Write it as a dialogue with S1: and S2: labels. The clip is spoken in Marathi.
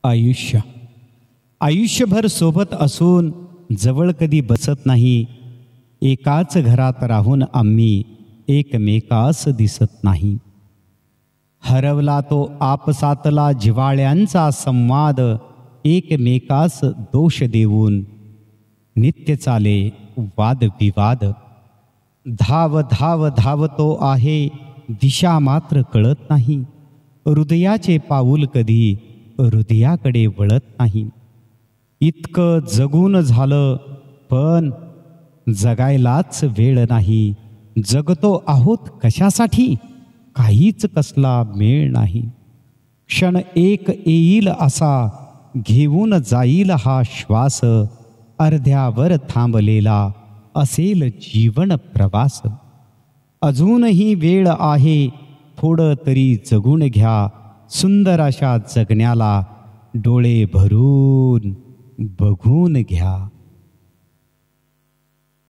S1: आयुष्य आयुष्यभर सोबत असून जवळ कधी बसत नाही. एकाच घरात राहून आम्ही एकमेकास दिसत नाही. हरवला तो आपसातला जिव्हाळ्यांचा संवाद, एकमेकास दोष देऊन नित्य चाले वादविवाद. धाव धाव धावतो आहे, दिशा मात्र कळत नाही. हृदयाचे पाऊल कधी हृदयाकडे वळत नाही. इतकं जगून झालं पण जगायलाच वेळ नाही. जगतो आहोत कशासाठी, काहीच कसला मेळ नाही. क्षण एक येईल असा, घेऊन जाईल हा श्वास. अर्ध्यावर थांबलेला असेल जीवन प्रवास. अजूनही वेळ आहे, थोडं तरी जगून घ्या. सुंदर अशा जगण्याला डोळे भरून बघून घ्या.